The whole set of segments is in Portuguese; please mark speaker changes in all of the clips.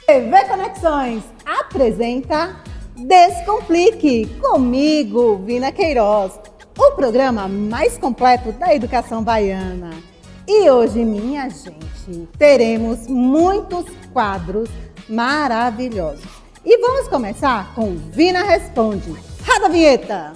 Speaker 1: TV Conexões apresenta Descomplique, comigo, Vina Queiroz, o programa mais completo da educação baiana. E hoje, minha gente, teremos muitos quadros maravilhosos. E vamos começar com Vina Responde. Roda a vinheta!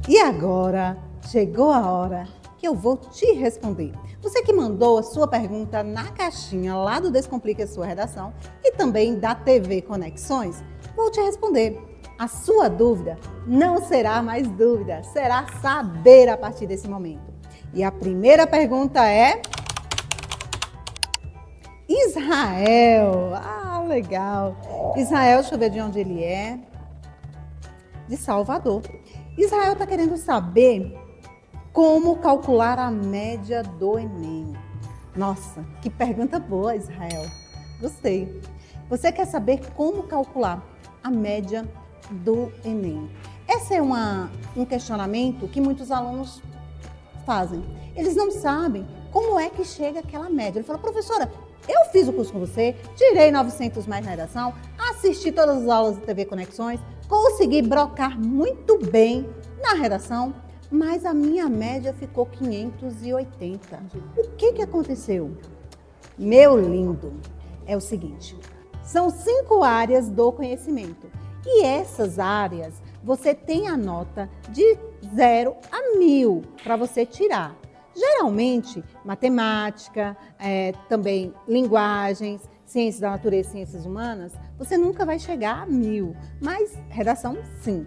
Speaker 1: E agora, chegou a hora que eu vou te responder. Você que mandou a sua pergunta na caixinha lá do Descomplique a sua redação e também da TV Conexões, vou te responder. A sua dúvida não será mais dúvida, será saber a partir desse momento. E a primeira pergunta é... Israel. Ah, legal. Israel, deixa eu ver de onde ele é. De Salvador. Israel está querendo saber como calcular a média do Enem. Nossa, que pergunta boa, Israel. Gostei. Você quer saber como calcular a média do Enem? Esse é um questionamento que muitos alunos fazem. Eles não sabem como é que chega aquela média. Ele fala, professora, eu fiz o curso com você, tirei 900 mais na redação, assisti todas as aulas da TV Conexões, consegui brocar muito bem na redação, mas a minha média ficou 580. O que aconteceu? Meu lindo, é o seguinte, são 5 áreas do conhecimento e essas áreas você tem a nota de 0 a 1000 para você tirar. Geralmente, matemática, também linguagens, ciências da natureza e ciências humanas, você nunca vai chegar a 1000, mas redação sim.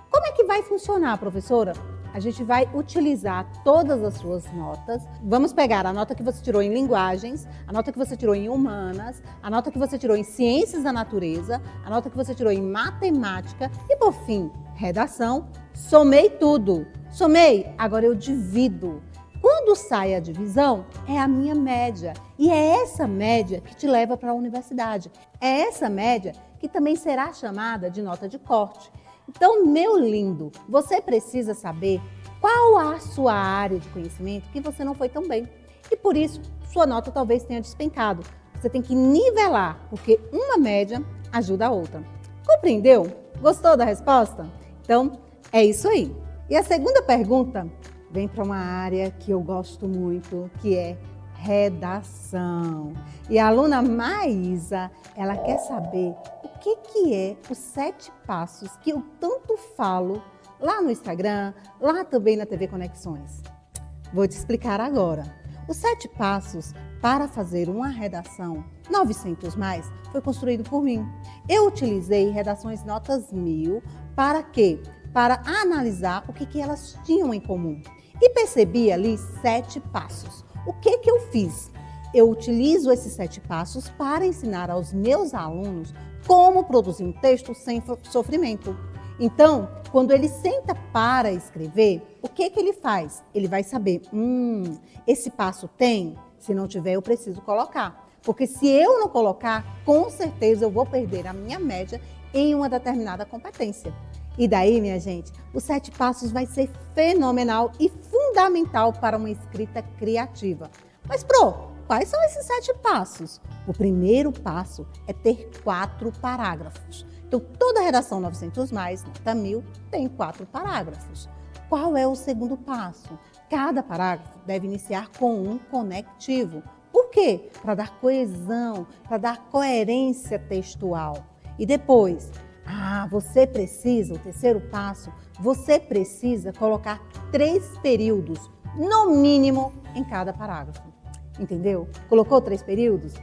Speaker 1: Como é que vai funcionar, professora? A gente vai utilizar todas as suas notas. Vamos pegar a nota que você tirou em linguagens, a nota que você tirou em humanas, a nota que você tirou em ciências da natureza, a nota que você tirou em matemática e, por fim, redação. Somei tudo. Somei, agora eu divido. Quando sai a divisão, é a minha média. E é essa média que te leva para a universidade. É essa média que também será chamada de nota de corte. Então, meu lindo, você precisa saber qual a sua área de conhecimento que você não foi tão bem. E por isso, sua nota talvez tenha despencado. Você tem que nivelar, porque uma média ajuda a outra. Compreendeu? Gostou da resposta? Então, é isso aí. E a segunda pergunta vem para uma área que eu gosto muito, que é redação. E a aluna Maísa, ela quer saber o que é os 7 passos que eu tanto falo lá no Instagram, lá também na TV Conexões. Vou te explicar agora. Os 7 passos para fazer uma redação 900 mais foi construído por mim. Eu utilizei redações notas 1000 para quê? Para analisar o que elas tinham em comum. E percebi ali 7 passos. O que eu fiz? Eu utilizo esses 7 passos para ensinar aos meus alunos como produzir um texto sem sofrimento. Então, quando ele senta para escrever, o que ele faz? Ele vai saber, esse passo tem? Se não tiver, eu preciso colocar. Porque se eu não colocar, com certeza eu vou perder a minha média em uma determinada competência. E daí, minha gente, os 7 passos vai ser fenomenal e fundamental para uma escrita criativa. Mas, quais são esses 7 passos? O primeiro passo é ter 4 parágrafos. Então, toda redação 900 mais, nota 1000, tem 4 parágrafos. Qual é o segundo passo? Cada parágrafo deve iniciar com um conectivo. Por quê? Para dar coesão, para dar coerência textual. E depois... você precisa, o terceiro passo, você precisa colocar 3 períodos, no mínimo, em cada parágrafo. Entendeu? Colocou 3 períodos?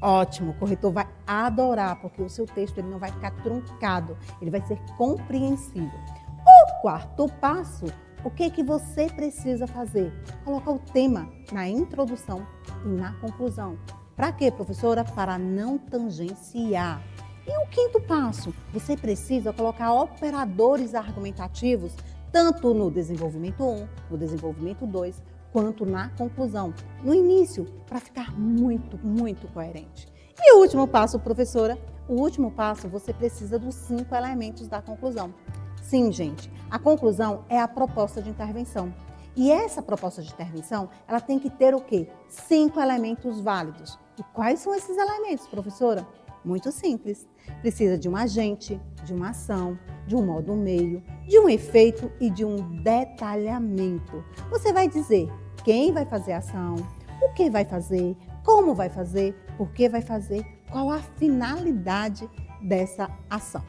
Speaker 1: Ótimo, o corretor vai adorar, porque o seu texto ele não vai ficar truncado, ele vai ser compreensível. O quarto passo, o que você precisa fazer? Colocar o tema na introdução e na conclusão. Para quê, professora? Para não tangenciar. E o quinto passo, você precisa colocar operadores argumentativos tanto no desenvolvimento 1, no desenvolvimento 2, quanto na conclusão, no início, para ficar muito, muito coerente. E o último passo, professora? O último passo, você precisa dos 5 elementos da conclusão. Sim, gente, a conclusão é a proposta de intervenção. E essa proposta de intervenção, ela tem que ter o quê? 5 elementos válidos. E quais são esses elementos, professora? Muito simples. Precisa de um agente, de uma ação, de um modo meio, de um efeito e de um detalhamento. Você vai dizer quem vai fazer a ação, o que vai fazer, como vai fazer, por que vai fazer, qual a finalidade dessa ação.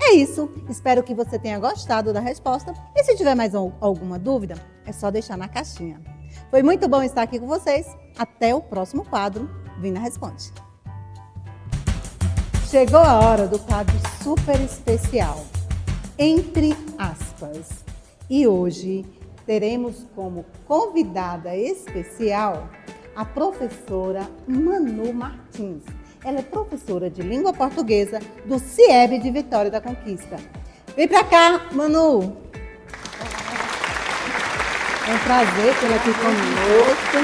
Speaker 1: É isso, espero que você tenha gostado da resposta e se tiver mais alguma dúvida, é só deixar na caixinha. Foi muito bom estar aqui com vocês, até o próximo quadro, Vina Responde. Chegou a hora do quadro super especial, Entre Aspas. E hoje teremos como convidada especial a professora Manu Martins. Ela é professora de língua portuguesa do CIEB de Vitória da Conquista. Vem pra cá, Manu! É um prazer tê-la aqui conosco.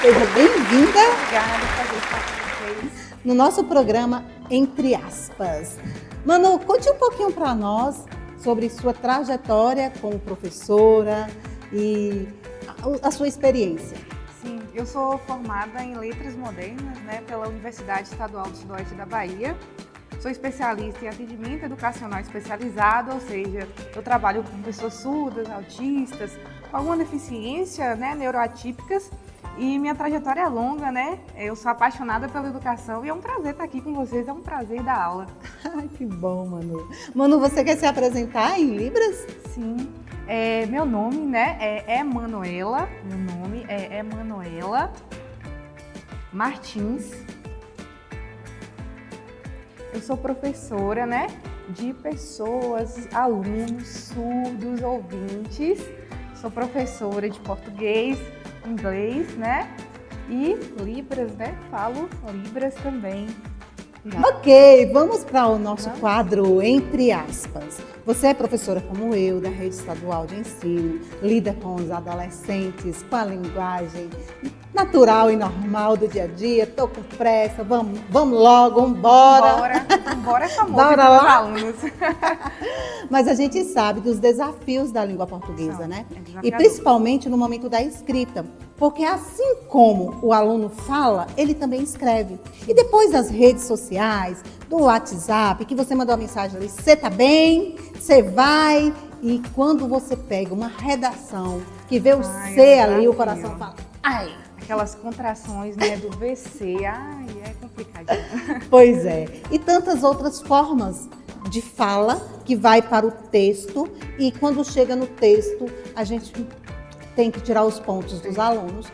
Speaker 1: Seja bem-vinda.
Speaker 2: Obrigada, prazer estar com vocês.
Speaker 1: No nosso programa Entre Aspas. Manu, conte um pouquinho para nós sobre sua trajetória como professora e a sua experiência.
Speaker 2: Sim, eu sou formada em Letras Modernas, pela Universidade Estadual do Sudoeste da Bahia. Sou especialista em atendimento educacional especializado, ou seja, eu trabalho com pessoas surdas, autistas, com alguma deficiência, neuroatípicas. E minha trajetória é longa, Eu sou apaixonada pela educação e é um prazer estar aqui com vocês, é um prazer dar aula.
Speaker 1: Ai, que bom, Manu. Manu, você quer se apresentar em Libras?
Speaker 2: Sim. Meu nome, é Emanuela. Meu nome é Emanuela Martins. Eu sou professora, de pessoas, alunos, surdos, ouvintes. Sou professora de português, inglês, e Libras, Falo Libras também.
Speaker 1: Ok, vamos para o nosso quadro Entre Aspas. Você é professora como eu, da Rede Estadual de Ensino, lida com os adolescentes, com a linguagem natural e normal do dia a dia. Tô com pressa, vamos logo, vambora.
Speaker 2: Bora é famoso
Speaker 1: Bora
Speaker 2: para os
Speaker 1: lá.
Speaker 2: alunos.
Speaker 1: Mas a gente sabe dos desafios da língua portuguesa,
Speaker 2: desafiador.
Speaker 1: E principalmente no momento da escrita. Porque assim como o aluno fala, ele também escreve. E depois das redes sociais, do WhatsApp, que você mandou uma mensagem ali, você tá bem, você vai. E quando você pega uma redação que vê o C ali, o coração fala, ai.
Speaker 2: Aquelas contrações, do VC, é complicadinho.
Speaker 1: Pois é. E tantas outras formas de fala que vai para o texto. E quando chega no texto, a gente tem que tirar os pontos dos alunos,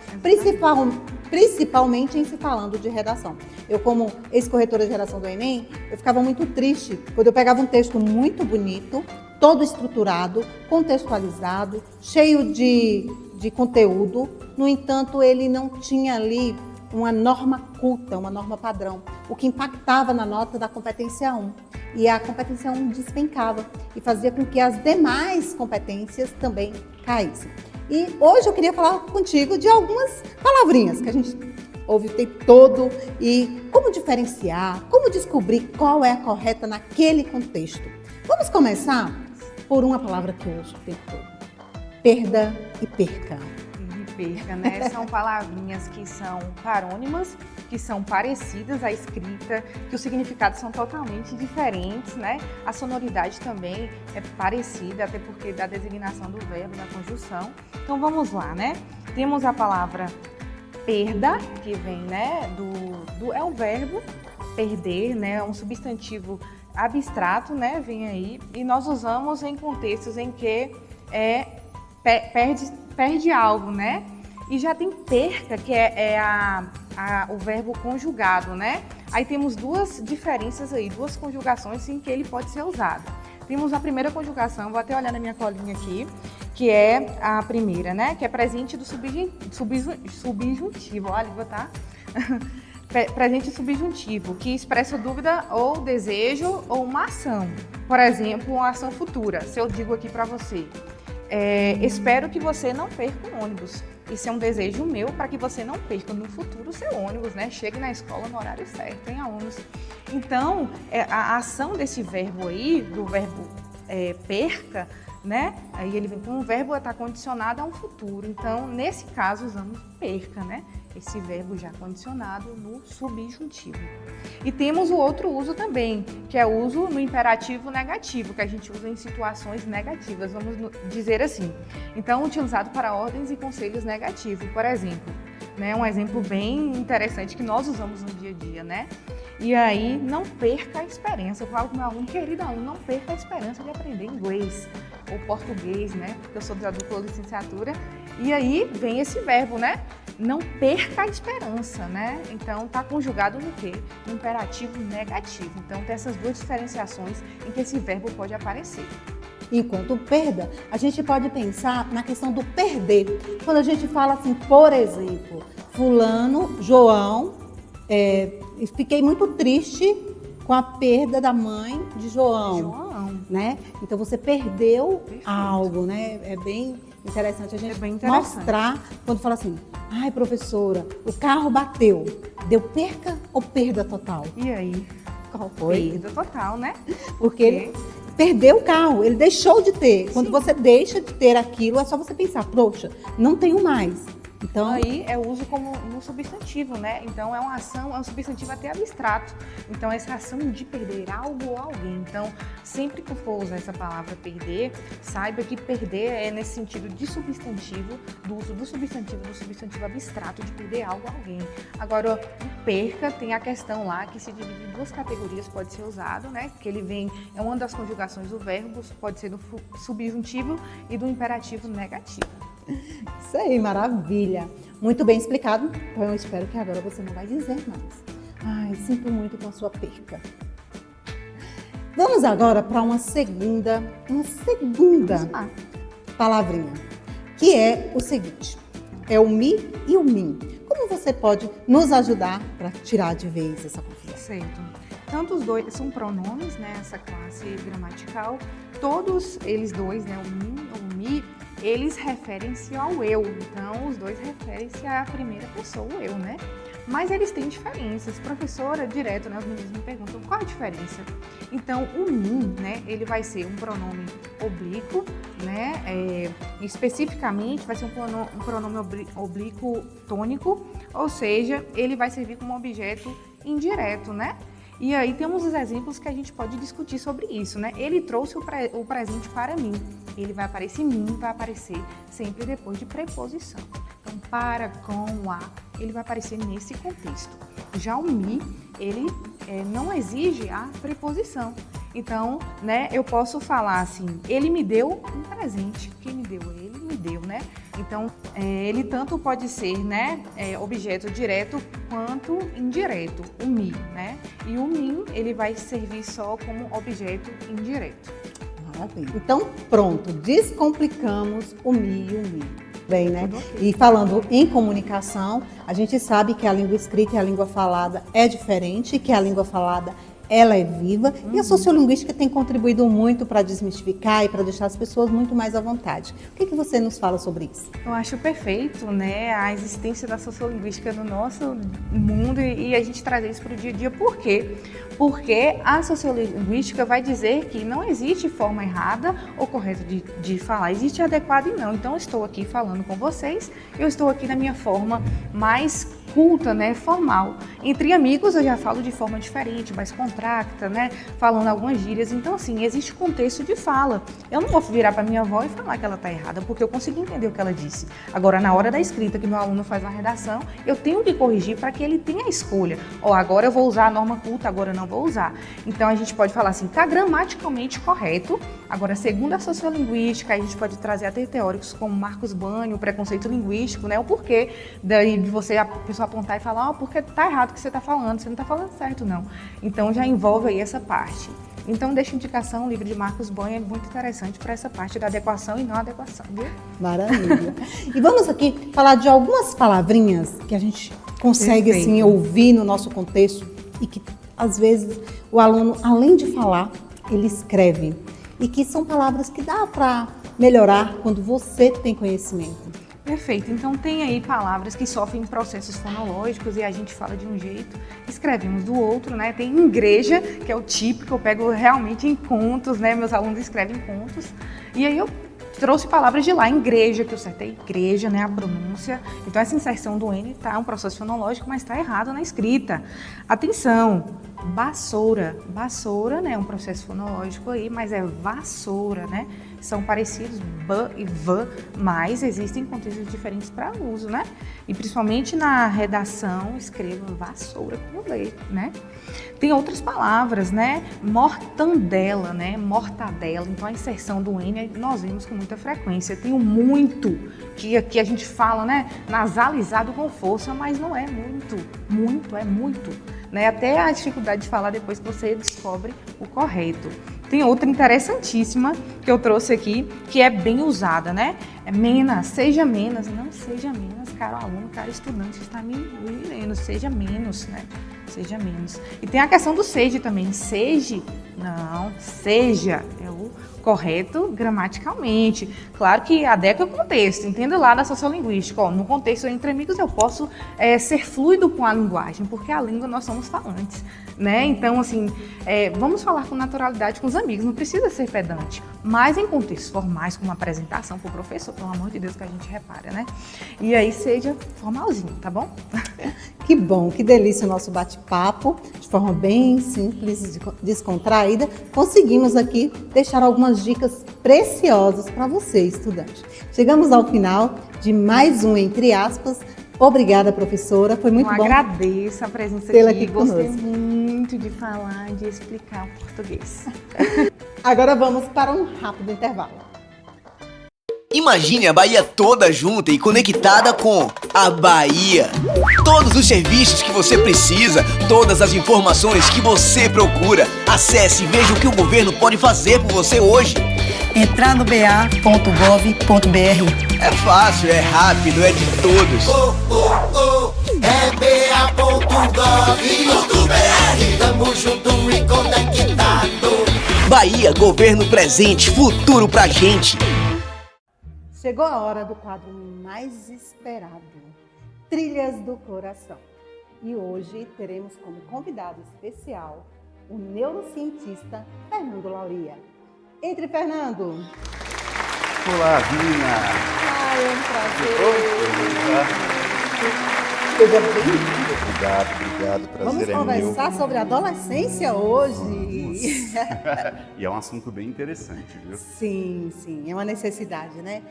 Speaker 1: principalmente em se falando de redação. Eu, como ex-corretora de redação do Enem, eu ficava muito triste quando eu pegava um texto muito bonito, todo estruturado, contextualizado, cheio de conteúdo. No entanto, ele não tinha ali uma norma culta, uma norma padrão, o que impactava na nota da competência 1. E a competência 1 despencava e fazia com que as demais competências também caíssem. E hoje eu queria falar contigo de algumas palavrinhas que a gente ouve o tempo todo e como diferenciar, como descobrir qual é a correta naquele contexto. Vamos começar por uma palavra que eu uso o tempo todo. Perda e perca.
Speaker 2: Perca, São palavrinhas que são parônimas, que são parecidas à escrita, que os significados são totalmente diferentes, A sonoridade também é parecida, até porque da designação do verbo, da conjunção. Então vamos lá, Temos a palavra perda, que vem, é um verbo, perder, É um substantivo abstrato, Vem aí, e nós usamos em contextos em que perde algo, E já tem perca, que é o verbo conjugado, Aí temos duas diferenças aí, duas conjugações em que ele pode ser usado. Temos a primeira conjugação, vou até olhar na minha colinha aqui, que é a primeira, Que é presente do subjuntivo. Olha, vou botar. Presente subjuntivo, que expressa dúvida ou desejo ou uma ação. Por exemplo, uma ação futura. Se eu digo aqui para você, espero que você não perca o ônibus. Isso é um desejo meu para que você não perca no futuro o seu ônibus, Chegue na escola no horário certo, hein, alunos? Então, a ação desse verbo aí, do verbo perca, né? Aí ele vem com um verbo, está condicionado a um futuro. Então, nesse caso, usamos perca, né? Esse verbo já condicionado no subjuntivo. E temos o outro uso também, que é o uso no imperativo negativo, que a gente usa em situações negativas, vamos dizer assim. Então, utilizado para ordens e conselhos negativos, por exemplo. Né? Um exemplo bem interessante que nós usamos no dia a dia, né? E aí, não perca a esperança. Eu falo com meu aluno, querido aluno, não perca a esperança de aprender inglês ou português, né? Porque eu sou da dupla licenciatura. E aí vem esse verbo, né? Não perca a esperança, né? Então, está conjugado no quê? No imperativo negativo. Então, tem essas duas diferenciações em que esse verbo pode aparecer.
Speaker 1: Enquanto perda, a gente pode pensar na questão do perder. Quando a gente fala assim, por exemplo, fulano, João, fiquei muito triste com a perda da mãe de João, né? Então você perdeu algo, né? É bem interessante a gente mostrar quando fala assim, ai professora, o carro bateu, deu perca ou perda total?
Speaker 2: E aí?
Speaker 1: Qual foi?
Speaker 2: Perda total, né?
Speaker 1: Porque ele perdeu o carro, ele deixou de ter. Quando você deixa de ter aquilo, é só você pensar, poxa, não tenho mais. Então,
Speaker 2: aí é o uso como no substantivo, né? Então é uma ação, é um substantivo até abstrato. Então essa ação de perder algo ou alguém. Então, sempre que for usar essa palavra perder, saiba que perder é nesse sentido de substantivo, do uso do substantivo abstrato de perder algo ou alguém. Agora, o perca tem a questão lá que se divide em duas categorias, pode ser usado, né? Que ele vem, é uma das conjugações do verbo, pode ser do subjuntivo e do imperativo negativo.
Speaker 1: Isso aí, maravilha. Muito bem explicado. Então eu espero que agora você não vai dizer mais. Ai, sinto muito com a sua perca. Vamos agora para uma segunda palavrinha, que é o seguinte, é o mi e o min. Como você pode nos ajudar para tirar de vez essa confusão?
Speaker 2: Certo. Tanto os dois são pronomes, né, essa classe gramatical, todos eles dois, né, o min ou o mi, eles referem-se ao eu, então os dois referem-se à primeira pessoa, o eu, né? Mas eles têm diferenças. Professora, direto, né, os meninos me perguntam qual a diferença. Então, o mim, né, ele vai ser um pronome oblíquo, né, especificamente vai ser um pronome oblíquo tônico, ou seja, ele vai servir como objeto indireto, né? E aí temos os exemplos que a gente pode discutir sobre isso, né? Ele trouxe o presente para mim. Ele vai aparecer em mim, vai aparecer sempre depois de preposição. Então, para, com, a, ele vai aparecer nesse contexto. Já o me, ele não exige a preposição. Então, né, eu posso falar assim, ele me deu um presente. Quem me deu? Ele me deu, né? Então, ele tanto pode ser, né, objeto direto quanto indireto, o me, né? E o min, ele vai servir só como objeto indireto.
Speaker 1: Maravilha. Então, pronto, descomplicamos o mi e o mi. Bem, né? E falando em comunicação, a gente sabe que a língua escrita e a língua falada é diferente, que a língua falada ela é viva e a sociolinguística tem contribuído muito para desmistificar e para deixar as pessoas muito mais à vontade. O que você nos fala sobre isso?
Speaker 2: Eu acho perfeito, né, a existência da sociolinguística no nosso mundo e a gente trazer isso para o dia a dia. Por quê? Porque a sociolinguística vai dizer que não existe forma errada ou correta de falar, existe adequado e não. Então, eu estou aqui falando com vocês, eu estou aqui na minha forma mais culta, né, formal. Entre amigos eu já falo de forma diferente, mais contracta, né, falando algumas gírias. Então, assim, existe contexto de fala. Eu não vou virar para minha avó e falar que ela está errada, porque eu consigo entender o que ela disse. Agora, na hora da escrita, que meu aluno faz uma redação, eu tenho que corrigir para que ele tenha a escolha. Agora eu vou usar a norma culta, agora eu não vou usar. Então, a gente pode falar assim, está gramaticalmente correto. Agora, segundo a sociolinguística, a gente pode trazer até teóricos como Marcos Banho, o preconceito linguístico, né, o porquê de você, a pessoa apontar e falar, porque tá errado o que você tá falando, você não tá falando certo, não. Então já envolve aí essa parte. Então deixa indicação, o livro de Marcos Banho é muito interessante para essa parte da adequação e não adequação, viu?
Speaker 1: Maravilha. E vamos aqui falar de algumas palavrinhas que a gente consegue assim ouvir no nosso contexto e que às vezes o aluno, além de falar, ele escreve. E que são palavras que dá para melhorar quando você tem conhecimento.
Speaker 2: Perfeito. Então tem aí palavras que sofrem processos fonológicos e a gente fala de um jeito, escrevemos do outro, né? Tem igreja, que é o típico, eu pego realmente em contos, né? Meus alunos escrevem contos. E aí eu trouxe palavras de lá, igreja, que eu acertei igreja, né? A pronúncia. Então essa inserção do N tá um processo fonológico, mas está errado na escrita. Atenção! Vassoura. Vassoura, né? É um processo fonológico aí, mas é vassoura, né? São parecidos, b e v, mas existem contextos diferentes para uso, né? E principalmente na redação, escreva vassoura com V, né? Tem outras palavras, né? Mortandela, né? Mortadela. Então a inserção do N nós vemos com muita frequência. Tem o muito, que aqui a gente fala, né? Nasalizado com força, mas não é muito. Muito é muito. Né? Até a dificuldade de falar depois que você descobre o correto. Tem outra interessantíssima que eu trouxe aqui, que é bem usada, né? É menos, seja menos, não seja menos, caro aluno, caro estudante, está me lendo, seja menos, né? Seja menos. E tem a questão do seja também, seja, não, seja, é o correto gramaticalmente. Claro que adequa o contexto, entenda lá da sociolinguística. Ó, no contexto entre amigos eu posso ser fluido com a linguagem, porque a língua nós somos falantes, né? Então, assim, vamos falar com naturalidade com os amigos, não precisa ser pedante, mas em contextos formais, como uma apresentação para o professor, pelo amor de Deus, que a gente repara, né? E aí seja formalzinho, tá bom?
Speaker 1: Que bom, que delícia o nosso bate-papo, de forma bem simples, descontraída. Conseguimos aqui deixar algumas dicas preciosas para você, estudante. Chegamos ao final de mais um Entre Aspas. Obrigada, professora, foi muito bom.
Speaker 2: Eu agradeço a presença aqui, gostei muito de falar, de explicar o português.
Speaker 1: Agora vamos para um rápido intervalo.
Speaker 3: Imagine a Bahia toda junta e conectada com a Bahia. Todos os serviços que você precisa, todas as informações que você procura. Acesse e veja o que o governo pode fazer por você hoje.
Speaker 4: Entrar no ba.gov.br.
Speaker 3: É fácil, é rápido, é de todos.
Speaker 5: É ba.gov.br. Tamo junto e conectado.
Speaker 3: Bahia, governo presente, futuro pra gente.
Speaker 1: Chegou a hora do quadro mais esperado, Trilhas do Coração. E hoje teremos como convidado especial o neurocientista Fernando Lauria. Entre, Fernando!
Speaker 6: Olá, Vina!
Speaker 1: Ai, é um prazer!
Speaker 6: Oi,
Speaker 1: Seja bem-vindo!
Speaker 6: Obrigado, prazer
Speaker 1: Vamos
Speaker 6: é meu.
Speaker 1: conversar sobre adolescência hoje.
Speaker 6: E é um assunto bem interessante, viu?
Speaker 1: Sim, é uma necessidade, né?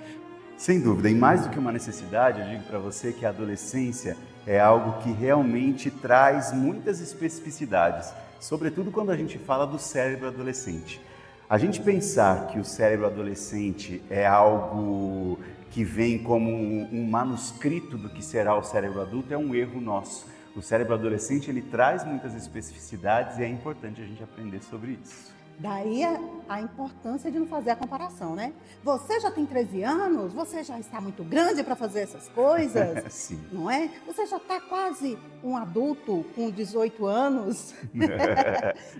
Speaker 6: Sem dúvida, e mais do que uma necessidade, eu digo para você que a adolescência é algo que realmente traz muitas especificidades, sobretudo quando a gente fala do cérebro adolescente. A gente pensar que o cérebro adolescente é algo que vem como um manuscrito do que será o cérebro adulto é um erro nosso. O cérebro adolescente ele traz muitas especificidades e é importante a gente aprender sobre isso.
Speaker 1: Daí a importância de não fazer a comparação, né? Você já tem 13 anos, você já está muito grande para fazer essas coisas,
Speaker 6: Sim.
Speaker 1: Não é? Você já está quase um adulto com 18 anos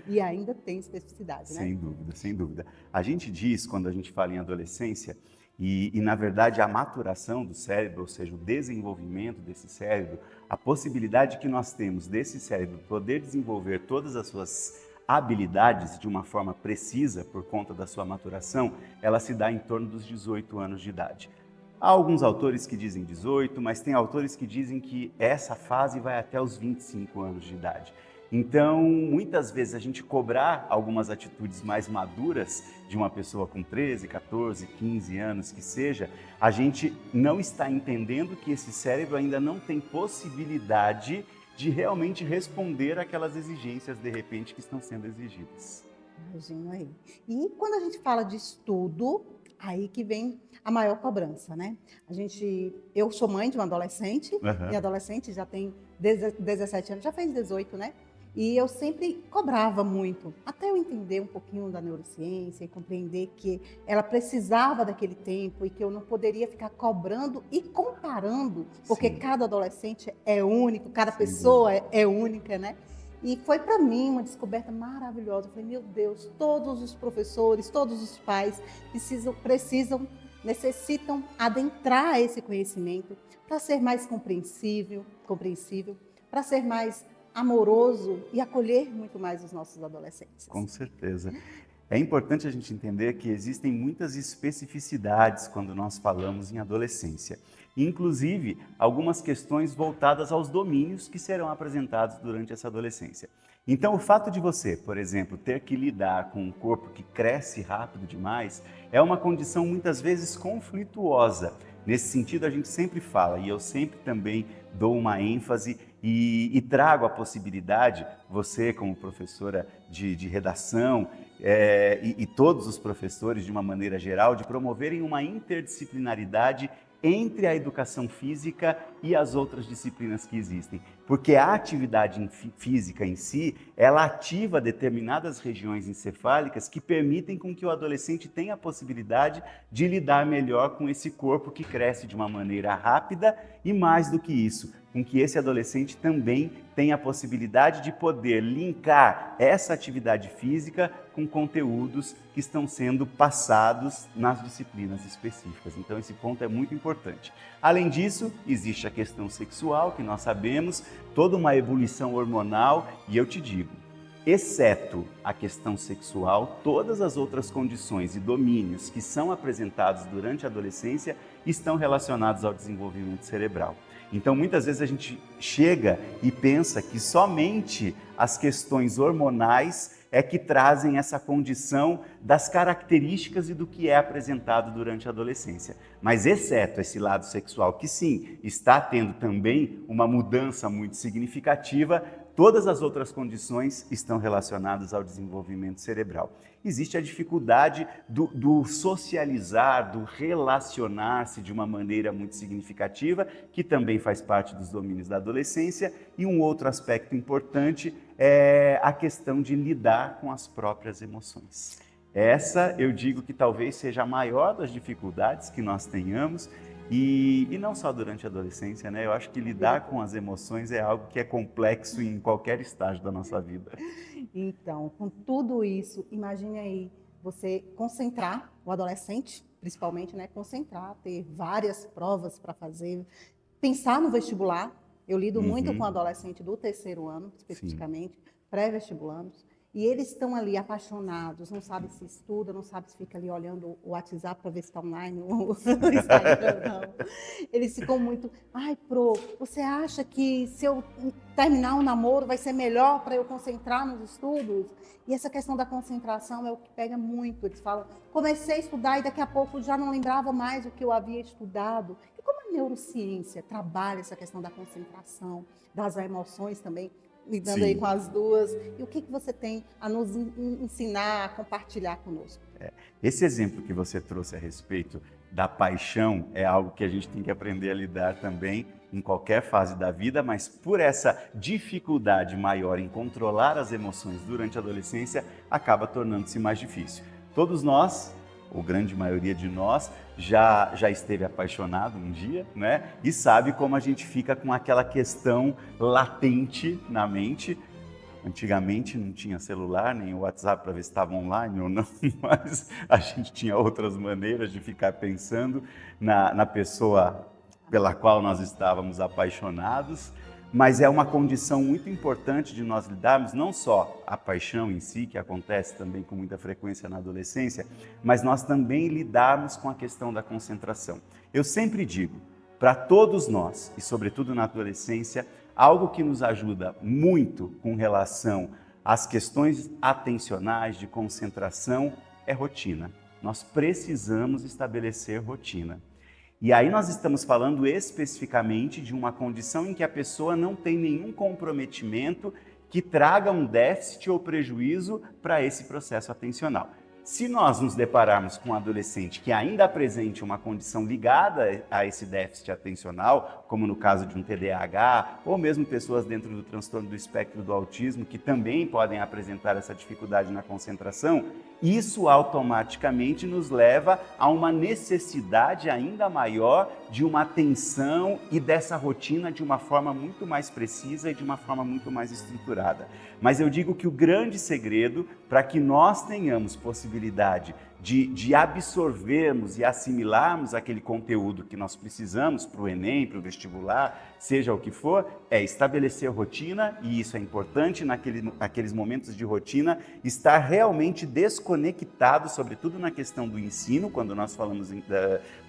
Speaker 1: e ainda tem especificidade, né?
Speaker 6: Sem dúvida, sem dúvida. A gente diz, quando a gente fala em adolescência, e na verdade a maturação do cérebro, ou seja, o desenvolvimento desse cérebro, a possibilidade que nós temos desse cérebro poder desenvolver todas as suas habilidades de uma forma precisa por conta da sua maturação, ela se dá em torno dos 18 anos de idade. Há alguns autores que dizem 18, mas tem autores que dizem que essa fase vai até os 25 anos de idade. Então, muitas vezes a gente cobrar algumas atitudes mais maduras de uma pessoa com 13, 14, 15 anos que seja, a gente não está entendendo que esse cérebro ainda não tem possibilidade de realmente responder àquelas exigências, de repente, que estão sendo exigidas.
Speaker 1: Imagina aí. E quando a gente fala de estudo, aí que vem a maior cobrança, né? Eu sou mãe de um adolescente, e adolescente já tem 17 anos, já fez 18, né? E eu sempre cobrava muito, até eu entender um pouquinho da neurociência e compreender que ela precisava daquele tempo e que eu não poderia ficar cobrando e comparando, porque
Speaker 6: Sim.
Speaker 1: cada adolescente é único, cada pessoa é única, né? E foi para mim uma descoberta maravilhosa. Eu falei, meu Deus, todos os professores, todos os pais precisam necessitam adentrar esse conhecimento para ser mais compreensível, para ser mais amoroso e acolher muito mais os nossos adolescentes.
Speaker 6: Com certeza. É importante a gente entender que existem muitas especificidades quando nós falamos em adolescência. Inclusive, algumas questões voltadas aos domínios que serão apresentados durante essa adolescência. Então, o fato de você, por exemplo, ter que lidar com um corpo que cresce rápido demais é uma condição muitas vezes conflituosa. Nesse sentido, a gente sempre fala, e eu sempre também dou uma ênfase e trago a possibilidade, você como professora de redação e todos os professores de uma maneira geral, de promoverem uma interdisciplinaridade entre a educação física e as outras disciplinas que existem. Porque a atividade física em si, ela ativa determinadas regiões encefálicas que permitem com que o adolescente tenha a possibilidade de lidar melhor com esse corpo que cresce de uma maneira rápida e, mais do que isso, com que esse adolescente também tenha a possibilidade de poder linkar essa atividade física com conteúdos que estão sendo passados nas disciplinas específicas. Então, esse ponto é muito importante. Além disso, existe a questão sexual, que nós sabemos, toda uma ebulição hormonal, e eu te digo, exceto a questão sexual, todas as outras condições e domínios que são apresentados durante a adolescência estão relacionados ao desenvolvimento cerebral. Então, muitas vezes a gente chega e pensa que somente as questões hormonais é que trazem essa condição das características e do que é apresentado durante a adolescência. Mas exceto esse lado sexual, que sim, está tendo também uma mudança muito significativa, todas as outras condições estão relacionadas ao desenvolvimento cerebral. Existe a dificuldade do socializar, do relacionar-se de uma maneira muito significativa, que também faz parte dos domínios da adolescência. E um outro aspecto importante é a questão de lidar com as próprias emoções. Essa, eu digo que talvez seja a maior das dificuldades que nós tenhamos, e não só durante a adolescência, né? Eu acho que lidar com as emoções é algo que é complexo em qualquer estágio da nossa vida.
Speaker 1: Então, com tudo isso, imagine aí você concentrar, o adolescente principalmente, né? Concentrar, ter várias provas para fazer, pensar no vestibular. Eu lido muito com adolescente do terceiro ano, especificamente, pré-vestibulandos. E eles estão ali apaixonados, não sabe se estuda, não sabe se fica ali olhando o WhatsApp para ver se está online, o Instagram, não. Eles ficam muito, ai, Pro, você acha que se eu terminar um namoro vai ser melhor para eu concentrar nos estudos? E essa questão da concentração é o que pega muito. Eles falam, comecei a estudar e daqui a pouco já não lembrava mais o que eu havia estudado. E como a neurociência trabalha essa questão da concentração, das emoções também, lidando aí com as duas, e o que você tem a nos ensinar, a compartilhar conosco?
Speaker 6: Esse exemplo que você trouxe a respeito da paixão é algo que a gente tem que aprender a lidar também em qualquer fase da vida, mas por essa dificuldade maior em controlar as emoções durante a adolescência, acaba tornando-se mais difícil. Todos nós, ou grande maioria de nós, já esteve apaixonado um dia, né? E sabe como a gente fica com aquela questão latente na mente. Antigamente não tinha celular, nem WhatsApp para ver se estava online ou não, mas a gente tinha outras maneiras de ficar pensando na pessoa pela qual nós estávamos apaixonados. Mas é uma condição muito importante de nós lidarmos, não só a paixão em si, que acontece também com muita frequência na adolescência, mas nós também lidarmos com a questão da concentração. Eu sempre digo, para todos nós, e sobretudo na adolescência, algo que nos ajuda muito com relação às questões atencionais, de concentração, é rotina. Nós precisamos estabelecer rotina. E aí nós estamos falando especificamente de uma condição em que a pessoa não tem nenhum comprometimento que traga um déficit ou prejuízo para esse processo atencional. Se nós nos depararmos com um adolescente que ainda apresente uma condição ligada a esse déficit atencional, como no caso de um TDAH, ou mesmo pessoas dentro do transtorno do espectro do autismo, que também podem apresentar essa dificuldade na concentração, isso automaticamente nos leva a uma necessidade ainda maior de uma atenção e dessa rotina de uma forma muito mais precisa e de uma forma muito mais estruturada. Mas eu digo que o grande segredo para que nós tenhamos possibilidade de absorvermos e assimilarmos aquele conteúdo que nós precisamos para o Enem, para o vestibular, seja o que for, é estabelecer rotina, e isso é importante naqueles momentos de rotina, estar realmente desconectado, sobretudo na questão do ensino, quando nós falamos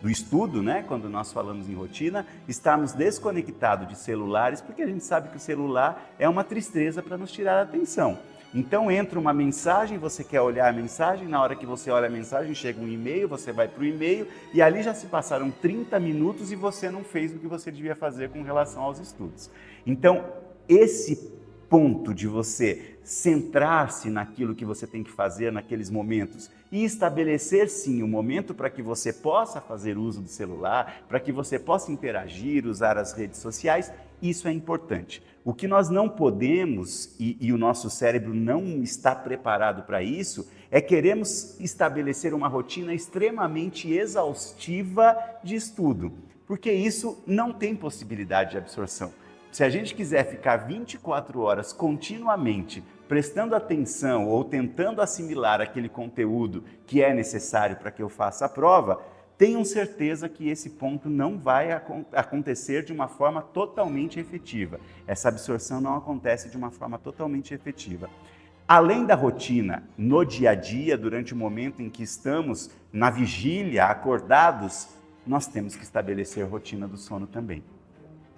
Speaker 6: do estudo, né? Quando nós falamos em rotina, estarmos desconectados de celulares, porque a gente sabe que o celular é uma tristeza para nos tirar a atenção. Então entra uma mensagem, você quer olhar a mensagem, na hora que você olha a mensagem chega um e-mail, você vai para o e-mail e ali já se passaram 30 minutos e você não fez o que você devia fazer com relação aos estudos. Então esse ponto de você centrar-se naquilo que você tem que fazer naqueles momentos e estabelecer sim um momento para que você possa fazer uso do celular, para que você possa interagir, usar as redes sociais, isso é importante. O que nós não podemos, e o nosso cérebro não está preparado para isso, é queremos estabelecer uma rotina extremamente exaustiva de estudo, porque isso não tem possibilidade de absorção. Se a gente quiser ficar 24 horas continuamente prestando atenção ou tentando assimilar aquele conteúdo que é necessário para que eu faça a prova, tenham certeza que esse ponto não vai acontecer de uma forma totalmente efetiva. Essa absorção não acontece de uma forma totalmente efetiva. Além da rotina, no dia a dia, durante o momento em que estamos na vigília, acordados, nós temos que estabelecer a rotina do sono também.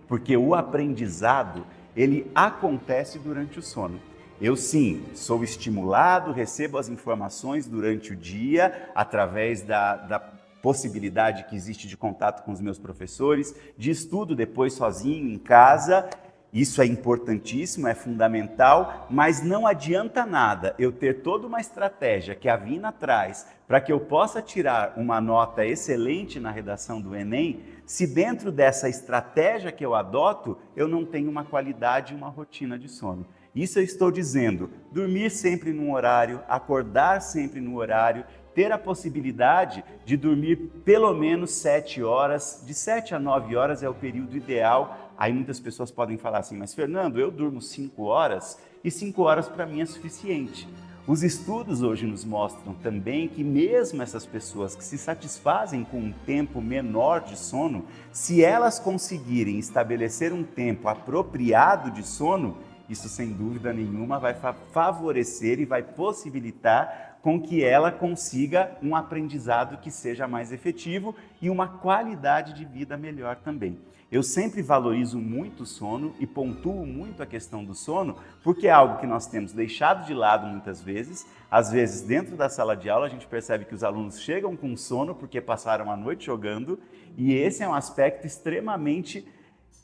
Speaker 6: Porque o aprendizado, ele acontece durante o sono. Eu sim, sou estimulado, recebo as informações durante o dia, através da possibilidade que existe de contato com os meus professores, de estudo depois sozinho em casa. Isso é importantíssimo, é fundamental, mas não adianta nada eu ter toda uma estratégia que a Vina traz para que eu possa tirar uma nota excelente na redação do Enem, se dentro dessa estratégia que eu adoto, eu não tenho uma qualidade e uma rotina de sono. Isso eu estou dizendo, dormir sempre num horário, acordar sempre no horário, ter a possibilidade de dormir pelo menos 7 horas, de 7 a 9 horas é o período ideal. Aí muitas pessoas podem falar assim, mas Fernando, eu durmo 5 horas e 5 horas para mim é suficiente. Os estudos hoje nos mostram também que mesmo essas pessoas que se satisfazem com um tempo menor de sono, se elas conseguirem estabelecer um tempo apropriado de sono, isso sem dúvida nenhuma vai favorecer e vai possibilitar com que ela consiga um aprendizado que seja mais efetivo e uma qualidade de vida melhor também. Eu sempre valorizo muito o sono e pontuo muito a questão do sono, porque é algo que nós temos deixado de lado muitas vezes. Às vezes, dentro da sala de aula, a gente percebe que os alunos chegam com sono porque passaram a noite jogando, e esse é um aspecto extremamente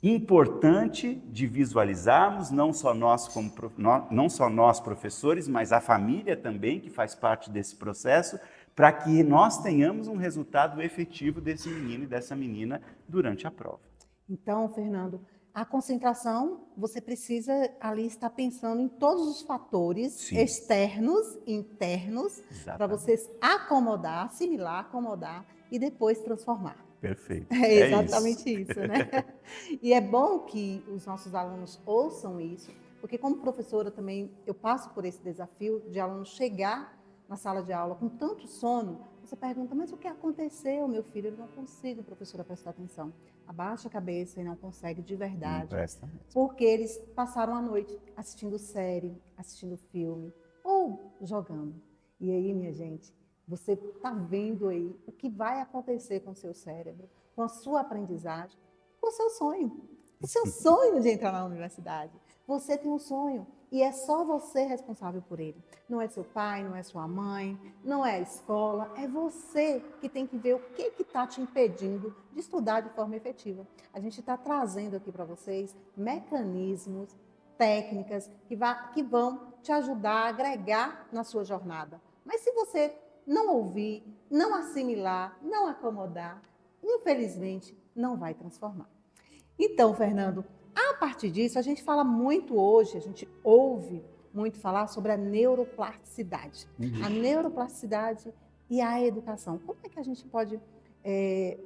Speaker 6: importante de visualizarmos, não só nós professores, mas a família também, que faz parte desse processo, para que nós tenhamos um resultado efetivo desse menino e dessa menina durante a prova.
Speaker 1: Então, Fernando, a concentração, você precisa ali estar pensando em todos os fatores
Speaker 6: Sim.
Speaker 1: externos e internos, para você acomodar, assimilar, acomodar e depois transformar.
Speaker 6: Perfeito.
Speaker 1: É exatamente isso, né? E é bom que os nossos alunos ouçam isso, porque como professora também eu passo por esse desafio de aluno chegar na sala de aula com tanto sono. Você pergunta, mas o que aconteceu, meu filho? Eu não consigo, professora, prestar atenção. Abaixa a cabeça e não consegue de verdade.
Speaker 6: Não presta mesmo.
Speaker 1: Porque eles passaram a noite assistindo série, assistindo filme ou jogando. E aí, minha gente, você está vendo aí o que vai acontecer com o seu cérebro, com a sua aprendizagem, com o seu sonho. O seu sonho de entrar na universidade. Você tem um sonho e é só você responsável por ele. Não é seu pai, não é sua mãe, não é a escola, é você que tem que ver o que está te impedindo de estudar de forma efetiva. A gente está trazendo aqui para vocês mecanismos, técnicas que vão te ajudar a agregar na sua jornada. Mas se você não ouvir, não assimilar, não acomodar, infelizmente não vai transformar. Então, Fernando, a partir disso, a gente fala muito hoje, a gente ouve muito falar sobre a neuroplasticidade. A neuroplasticidade e a educação. Como é que a gente pode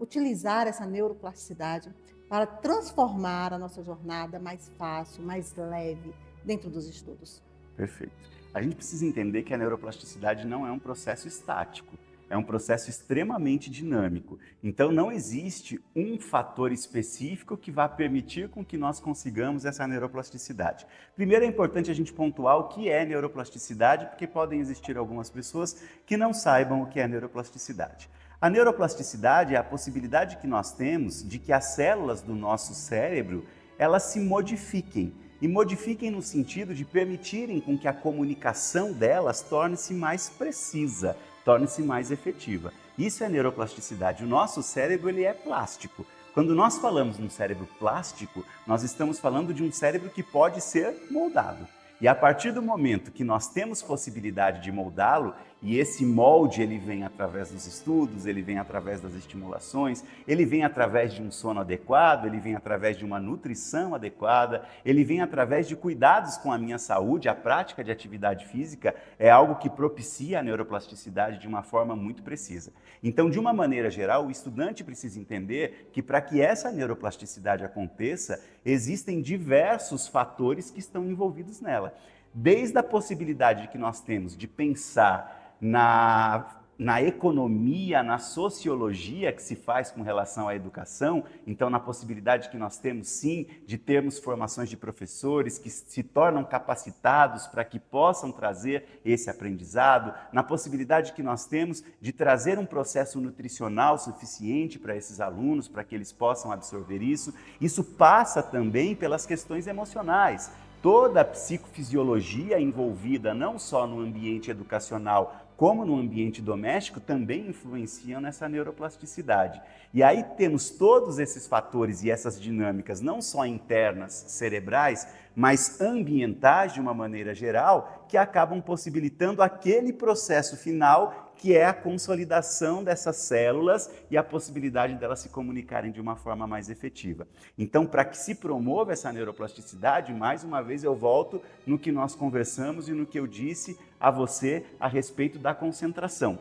Speaker 1: utilizar essa neuroplasticidade para transformar a nossa jornada mais fácil, mais leve dentro dos estudos?
Speaker 6: Perfeito. A gente precisa entender que a neuroplasticidade não é um processo estático. é um processo extremamente dinâmico. Então, não existe um fator específico que vá permitir com que nós consigamos essa neuroplasticidade. Primeiro, é importante a gente pontuar o que é neuroplasticidade, porque podem existir algumas pessoas que não saibam o que é neuroplasticidade. A neuroplasticidade é a possibilidade que nós temos de que as células do nosso cérebro, elas se modifiquem. E modifiquem no sentido de permitirem com que a comunicação delas torne-se mais precisa, torne-se mais efetiva. Isso é neuroplasticidade. O nosso cérebro, ele é plástico. Quando nós falamos de um cérebro plástico, nós estamos falando de um cérebro que pode ser moldado. E a partir do momento que nós temos possibilidade de moldá-lo, e esse molde ele vem através dos estudos, ele vem através das estimulações, ele vem através de um sono adequado, ele vem através de uma nutrição adequada, ele vem através de cuidados com a minha saúde. A prática de atividade física é algo que propicia a neuroplasticidade de uma forma muito precisa. Então, de uma maneira geral, o estudante precisa entender que para que essa neuroplasticidade aconteça, existem diversos fatores que estão envolvidos nela. Desde a possibilidade que nós temos de pensar na economia, na sociologia que se faz com relação à educação, então na possibilidade que nós temos sim de termos formações de professores que se tornam capacitados para que possam trazer esse aprendizado, na possibilidade que nós temos de trazer um processo nutricional suficiente para esses alunos, para que eles possam absorver isso. Isso passa também pelas questões emocionais. Toda a psicofisiologia envolvida não só no ambiente educacional, como no ambiente doméstico, também influenciam nessa neuroplasticidade. E aí temos todos esses fatores e essas dinâmicas, não só internas, cerebrais, mas ambientais de uma maneira geral, que acabam possibilitando aquele processo final que é a consolidação dessas células e a possibilidade delas se comunicarem de uma forma mais efetiva. Então, para que se promova essa neuroplasticidade, mais uma vez eu volto no que nós conversamos e no que eu disse a você a respeito da concentração,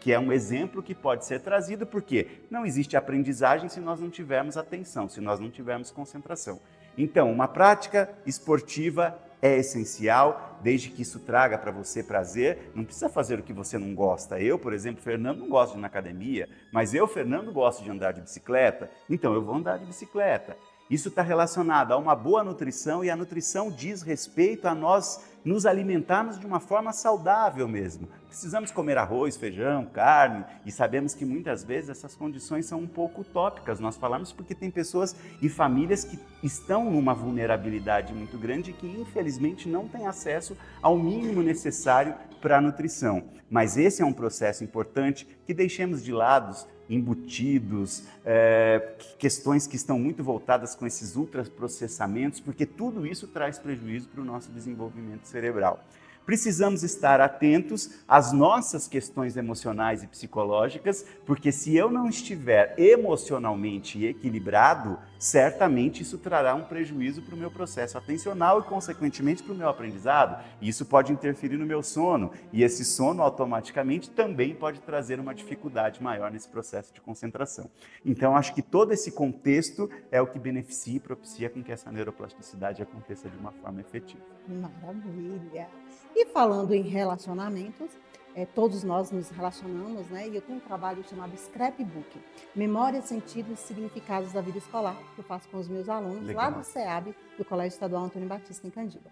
Speaker 6: que é um exemplo que pode ser trazido, porque não existe aprendizagem se nós não tivermos atenção, se nós não tivermos concentração. Então, uma prática esportiva é essencial, desde que isso traga para você prazer. Não precisa fazer o que você não gosta. Eu, por exemplo, Fernando, não gosto de ir na academia, mas eu, Fernando, gosto de andar de bicicleta, então eu vou andar de bicicleta. Isso está relacionado a uma boa nutrição, e a nutrição diz respeito a nós nos alimentarmos de uma forma saudável mesmo. Precisamos comer arroz, feijão, carne, e sabemos que muitas vezes essas condições são um pouco utópicas. Nós falamos porque tem pessoas e famílias que estão numa vulnerabilidade muito grande e que infelizmente não têm acesso ao mínimo necessário para a nutrição. Mas esse é um processo importante que deixemos de lado embutidos, questões que estão muito voltadas com esses ultraprocessamentos, porque tudo isso traz prejuízo para o nosso desenvolvimento cerebral. Precisamos estar atentos às nossas questões emocionais e psicológicas, porque se eu não estiver emocionalmente equilibrado, certamente isso trará um prejuízo para o meu processo atencional e, consequentemente, para o meu aprendizado. E isso pode interferir no meu sono, e esse sono automaticamente também pode trazer uma dificuldade maior nesse processo de concentração. Então, acho que todo esse contexto é o que beneficia e propicia com que essa neuroplasticidade aconteça de uma forma efetiva.
Speaker 1: Maravilha! E falando em relacionamentos, todos nós nos relacionamos, né? E eu tenho um trabalho chamado Scrapbook, Memória, Sentidos e Significados da Vida Escolar, que eu faço com os meus alunos.
Speaker 6: Legal.
Speaker 1: Lá do SEAB, do Colégio Estadual Antônio Batista, em Candiba.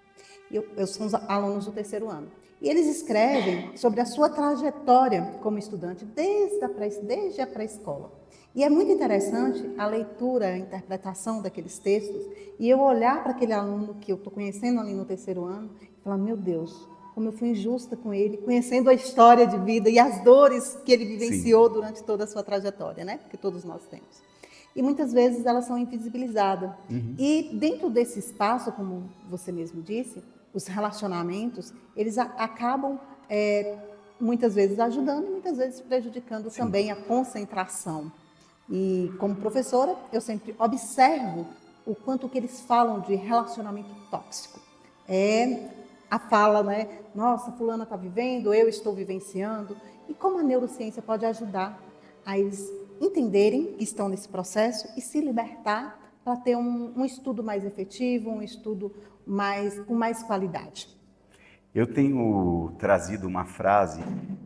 Speaker 1: Eu sou os alunos do 3º ano. E eles escrevem sobre a sua trajetória como estudante desde a pré-escola. E é muito interessante a leitura, a interpretação daqueles textos, e eu olhar para aquele aluno que eu estou conhecendo ali no 3º ano e falar, meu Deus, como eu fui injusta com ele, conhecendo a história de vida e as dores que ele vivenciou durante toda a sua trajetória, né? Porque todos nós temos. E muitas vezes elas são invisibilizadas. E dentro desse espaço, como você mesmo disse, os relacionamentos, eles acabam muitas vezes ajudando e muitas vezes prejudicando também a concentração. E como professora, eu sempre observo o quanto que eles falam de relacionamento tóxico. A fala, né? Nossa, fulana está vivendo, eu estou vivenciando. E como a neurociência pode ajudar a eles entenderem que estão nesse processo e se libertar para ter um estudo mais efetivo, um estudo com mais qualidade.
Speaker 6: Eu tenho trazido uma frase,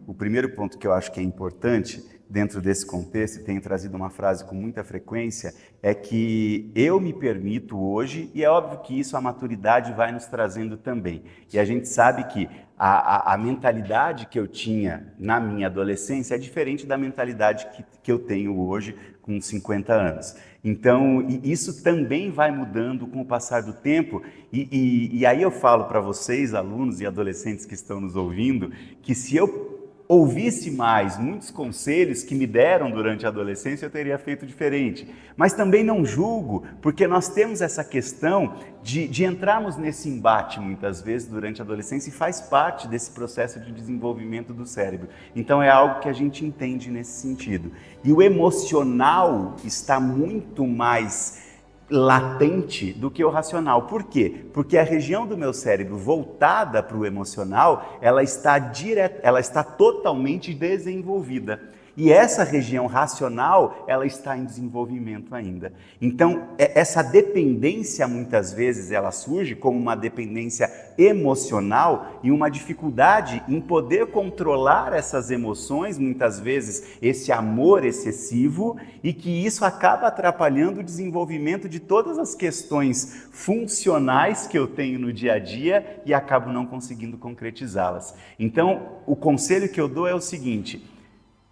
Speaker 6: o primeiro ponto que eu acho que é importante dentro desse contexto, e tenho trazido uma frase com muita frequência, é que eu me permito hoje, e é óbvio que isso a maturidade vai nos trazendo também. E a gente sabe que a mentalidade que eu tinha na minha adolescência é diferente da mentalidade que eu tenho hoje com 50 anos. Então, isso também vai mudando com o passar do tempo, e aí eu falo para vocês, alunos e adolescentes que estão nos ouvindo, que se eu ouvisse mais muitos conselhos que me deram durante a adolescência, eu teria feito diferente. Mas também não julgo, porque nós temos essa questão de entrarmos nesse embate muitas vezes durante a adolescência e faz parte desse processo de desenvolvimento do cérebro. Então é algo que a gente entende nesse sentido. E o emocional está muito mais latente do que o racional. Por quê? Porque a região do meu cérebro voltada para o emocional, ela está totalmente desenvolvida. E essa região racional, ela está em desenvolvimento ainda. Então, essa dependência, muitas vezes, ela surge como uma dependência emocional e uma dificuldade em poder controlar essas emoções, muitas vezes, esse amor excessivo, e que isso acaba atrapalhando o desenvolvimento de todas as questões funcionais que eu tenho no dia a dia e acabo não conseguindo concretizá-las. Então, o conselho que eu dou é o seguinte: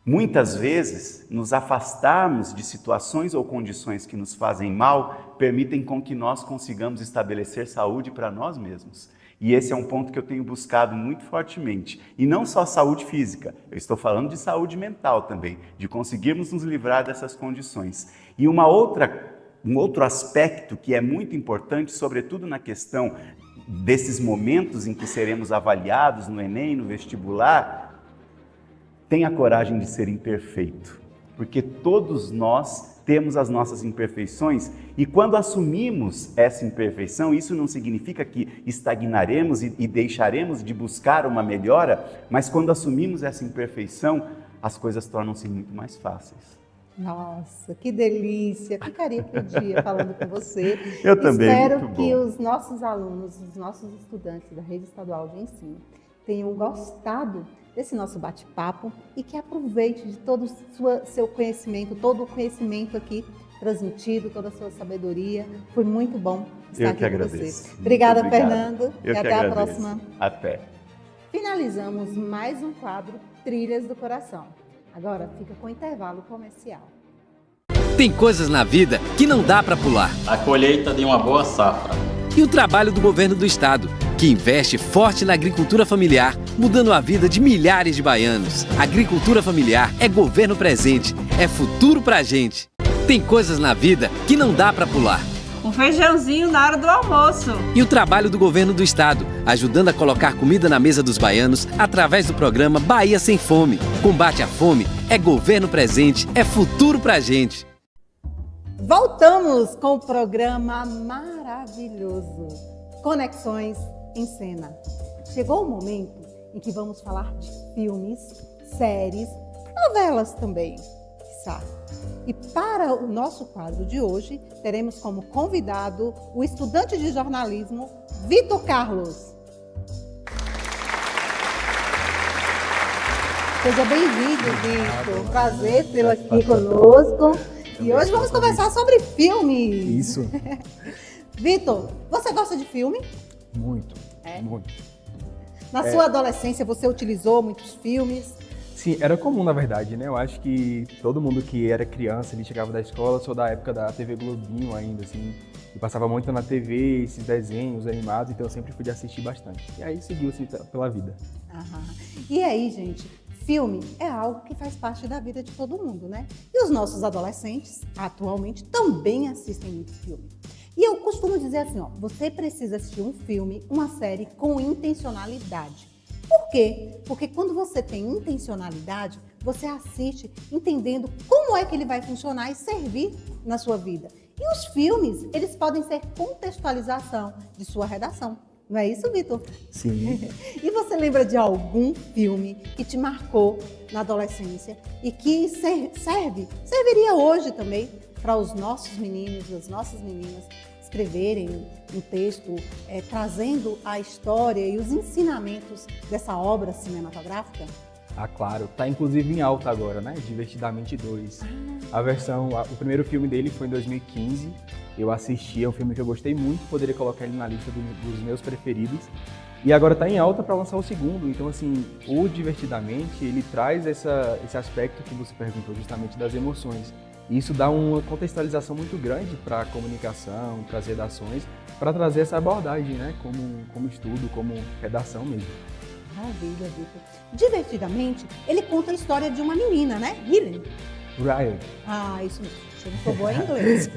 Speaker 6: muitas vezes, nos afastarmos de situações ou condições que nos fazem mal, permitem com que nós consigamos estabelecer saúde para nós mesmos. E esse é um ponto que eu tenho buscado muito fortemente. E não só saúde física, eu estou falando de saúde mental também, de conseguirmos nos livrar dessas condições. E um outro aspecto que é muito importante, sobretudo na questão desses momentos em que seremos avaliados no Enem, no vestibular, tenha coragem de ser imperfeito, porque todos nós temos as nossas imperfeições, e quando assumimos essa imperfeição, isso não significa que estagnaremos e deixaremos de buscar uma melhora, mas quando assumimos essa imperfeição, as coisas tornam-se muito mais fáceis.
Speaker 1: Nossa, que delícia! Ficaria aqui o dia falando com você.
Speaker 6: Eu também,
Speaker 1: Espero
Speaker 6: muito
Speaker 1: que
Speaker 6: bom.
Speaker 1: Os nossos alunos, os nossos estudantes da Rede Estadual de Ensino tenham gostado desse nosso bate-papo e que aproveite de todo o seu conhecimento, todo o conhecimento aqui transmitido, toda a sua sabedoria. Foi muito bom estar aqui com você. Obrigada, Fernando.
Speaker 6: Eu
Speaker 1: e
Speaker 6: que
Speaker 1: até
Speaker 6: agradeço.
Speaker 1: a próxima.
Speaker 6: Até.
Speaker 1: Finalizamos mais um quadro Trilhas do Coração. Agora fica com o intervalo comercial.
Speaker 7: Tem coisas na vida que não dá para pular.
Speaker 8: A colheita de uma boa safra.
Speaker 7: E o trabalho do governo do estado, que investe forte na agricultura familiar, mudando a vida de milhares de baianos. Agricultura familiar é governo presente, é futuro pra gente. Tem coisas na vida que não dá pra pular.
Speaker 9: Um feijãozinho na hora do almoço.
Speaker 7: E o trabalho do governo do estado, ajudando a colocar comida na mesa dos baianos através do programa Bahia Sem Fome. Combate à fome é governo presente, é futuro pra gente.
Speaker 1: Voltamos com o programa maravilhoso Conexões em Cena. Chegou o momento em que vamos falar de filmes, séries, novelas também, quiçá. E para o nosso quadro de hoje, teremos como convidado o estudante de jornalismo, Vitor Carlos. Seja bem-vindo, Vitor. Prazer tê-lo aqui conosco. E hoje vamos conversar sobre filmes.
Speaker 10: Isso.
Speaker 1: Vitor, você gosta de filme?
Speaker 10: Muito,
Speaker 1: É?
Speaker 10: muito.
Speaker 1: Na sua adolescência, você utilizou muitos filmes?
Speaker 10: Sim, era comum, na verdade, né? Eu acho que todo mundo que era criança, ele chegava da escola, sou da época da TV Globinho ainda, assim, e passava muito na TV, esses desenhos animados, então eu sempre pude assistir bastante. E aí seguiu-se pela vida.
Speaker 1: Aham. E aí, gente, filme é algo que faz parte da vida de todo mundo, né? E os nossos adolescentes, atualmente, também assistem muito filme. E eu costumo dizer assim, ó, você precisa assistir um filme, uma série com intencionalidade. Por quê? Porque quando você tem intencionalidade, você assiste entendendo como é que ele vai funcionar e servir na sua vida. E os filmes, eles podem ser contextualização de sua redação. Não é isso, Vitor?
Speaker 10: Sim.
Speaker 1: E você lembra de algum filme que te marcou na adolescência e que serviria hoje também para os nossos meninos e as nossas meninas escreverem um texto trazendo a história e os ensinamentos dessa obra cinematográfica?
Speaker 10: Ah, claro. Tá inclusive em alta agora, né? Divertidamente 2. O primeiro filme dele foi em 2015. Eu assisti, é um filme que eu gostei muito, poderia colocar ele na lista dos meus preferidos. E agora tá em alta para lançar o segundo. Então, assim, o Divertidamente, ele traz esse aspecto que você perguntou, justamente das emoções. E isso dá uma contextualização muito grande para a comunicação, para as redações, para trazer essa abordagem, né? Como estudo, como redação mesmo.
Speaker 1: Maravilha, Vitor. Divertidamente, ele conta a história de uma menina, né? Riley.
Speaker 10: Riley.
Speaker 1: Ah, isso mesmo. Você não ficou boa em inglês.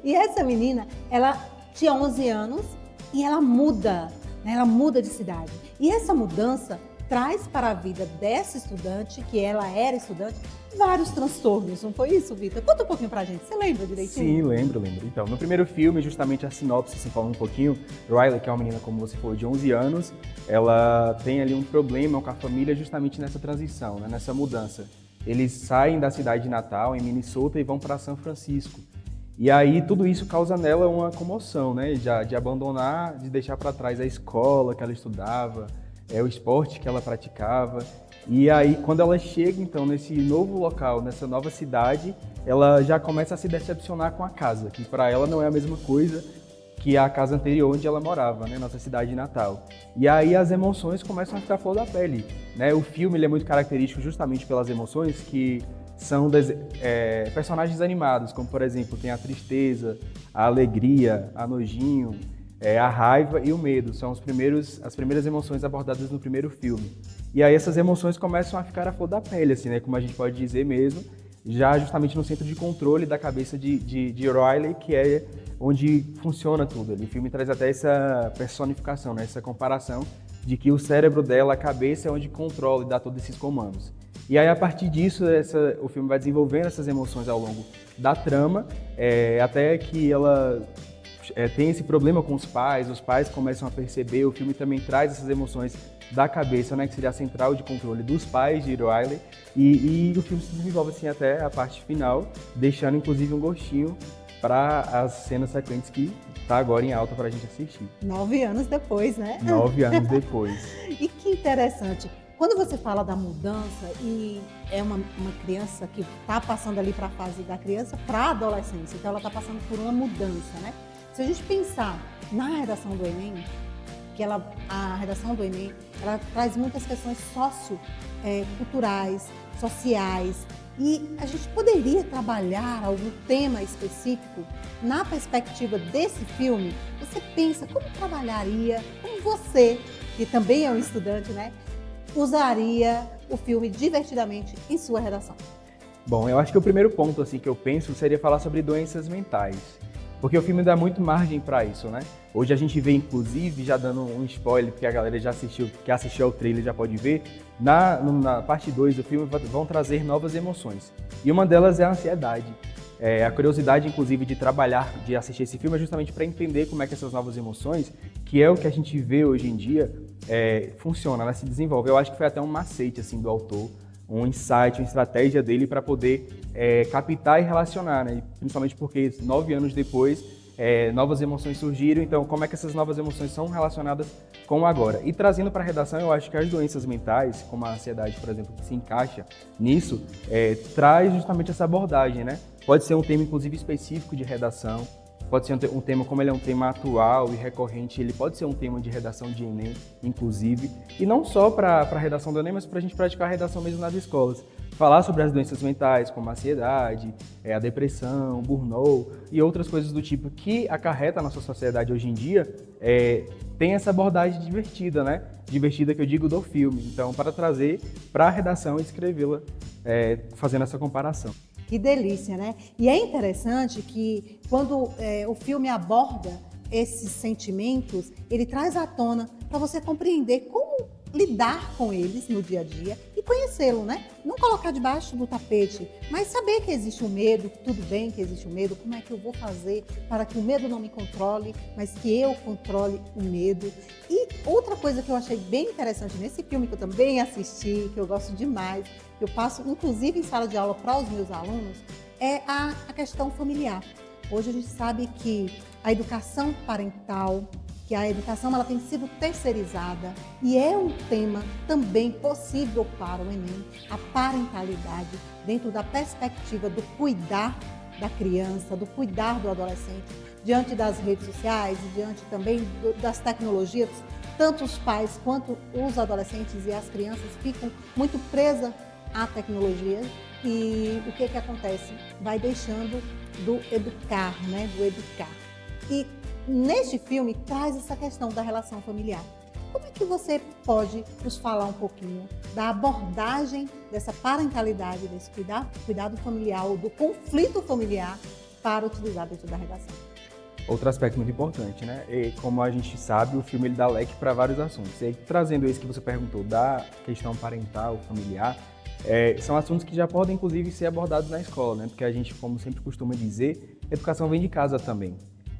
Speaker 1: E essa menina, ela tinha 11 anos e ela muda, né? Ela muda de cidade. E essa mudança traz para a vida dessa estudante, que ela era estudante, vários transtornos. Não foi isso, Vitor? Conta um pouquinho pra gente. Você lembra direitinho?
Speaker 10: Sim, lembro. Então, no primeiro filme, justamente a sinopse, se falando um pouquinho, Riley, que é uma menina, como você falou, de 11 anos, ela tem ali um problema com a família justamente nessa transição, né? Nessa mudança. Eles saem da cidade de Natal, em Minnesota, e vão para São Francisco. E aí tudo isso causa nela uma comoção, né? De abandonar, de deixar para trás a escola que ela estudava, o esporte que ela praticava. E aí quando ela chega então nesse novo local, nessa nova cidade, ela já começa a se decepcionar com a casa, que para ela não é a mesma coisa que a casa anterior onde ela morava, né? Nossa cidade natal. E aí as emoções começam a ficar flor da pele, né? O filme ele é muito característico justamente pelas emoções que são personagens animados, como por exemplo, tem a tristeza, a alegria, a nojinho, a raiva e o medo. São as primeiras emoções abordadas no primeiro filme. E aí essas emoções começam a ficar à flor da pele, assim, né? Como a gente pode dizer mesmo, já justamente no centro de controle da cabeça de Riley, que é onde funciona tudo. O filme traz até essa personificação, né? Essa comparação de que o cérebro dela, a cabeça, é onde controla e dá todos esses comandos. E aí, a partir disso, o filme vai desenvolvendo essas emoções ao longo da trama, até que ela tem esse problema com os pais começam a perceber, o filme também traz essas emoções da cabeça, né, que seria a central de controle dos pais de Riley, e o filme se desenvolve assim até a parte final, deixando inclusive um gostinho para as cenas sequentes que está agora em alta para a gente assistir.
Speaker 1: 9 anos depois, né?
Speaker 10: 9 anos depois.
Speaker 1: E que interessante. Quando você fala da mudança e é uma criança que está passando ali para a fase da criança para a adolescência, então ela está passando por uma mudança, né? Se a gente pensar na redação do Enem, a redação do Enem, ela traz muitas questões socioculturais, sociais, e a gente poderia trabalhar algum tema específico na perspectiva desse filme. Você pensa, como trabalharia, como você, que também é um estudante, né, usaria o filme Divertidamente em sua redação?
Speaker 10: Bom, eu acho que o primeiro ponto assim que eu penso seria falar sobre doenças mentais, porque o filme dá muito margem para isso, né? Hoje a gente vê, inclusive, já dando um spoiler, porque a galera já assistiu, que assistiu ao trailer já pode ver, na parte 2 do filme vão trazer novas emoções. E uma delas é a ansiedade. A curiosidade, inclusive, de trabalhar, de assistir esse filme é justamente para entender como é que essas novas emoções, que é o que a gente vê hoje em dia, funciona, ela se desenvolve. Eu acho que foi até um macete assim, do autor, um insight, uma estratégia dele para poder captar e relacionar, né? Principalmente porque 9 anos depois, novas emoções surgiram, então como é que essas novas emoções são relacionadas com o agora? E trazendo para a redação, eu acho que as doenças mentais, como a ansiedade, por exemplo, que se encaixa nisso, traz justamente essa abordagem, né? Pode ser um tema, inclusive, específico de redação, pode ser um tema, como ele é um tema atual e recorrente, ele pode ser um tema de redação de Enem, inclusive, e não só para a redação do Enem, mas para a gente praticar a redação mesmo nas escolas. Falar sobre as doenças mentais, como a ansiedade, a depressão, o burnout e outras coisas do tipo que acarreta a nossa sociedade hoje em dia, tem essa abordagem divertida, né? Divertida que eu digo do filme. Então, para trazer para a redação e escrevê-la, fazendo essa comparação.
Speaker 1: Que delícia, né? E é interessante que quando o filme aborda esses sentimentos, ele traz à tona para você compreender como lidar com eles no dia a dia e conhecê-lo, né? Não colocar debaixo do tapete, mas saber que existe o medo, tudo bem que existe o medo, como é que eu vou fazer para que o medo não me controle, mas que eu controle o medo. E outra coisa que eu achei bem interessante nesse filme, que eu também assisti, que eu gosto demais, que eu passo inclusive em sala de aula para os meus alunos, é a questão familiar. Hoje a gente sabe que a educação parental, que a educação ela tem sido terceirizada e é um tema também possível para o Enem, a parentalidade, dentro da perspectiva do cuidar da criança, do cuidar do adolescente, diante das redes sociais e diante também das tecnologias. Tanto os pais quanto os adolescentes e as crianças ficam muito presas à tecnologia e o que acontece? Vai deixando do educar, né? Do educar. E neste filme traz essa questão da relação familiar. Como é que você pode nos falar um pouquinho da abordagem dessa parentalidade, desse cuidado familiar, ou do conflito familiar para utilizar dentro da redação?
Speaker 10: Outro aspecto muito importante, né? E como a gente sabe, o filme ele dá leque para vários assuntos. E aí, trazendo isso que você perguntou, da questão parental, familiar, são assuntos que já podem, inclusive, ser abordados na escola, né? Porque a gente, como sempre costuma dizer, educação vem de casa também,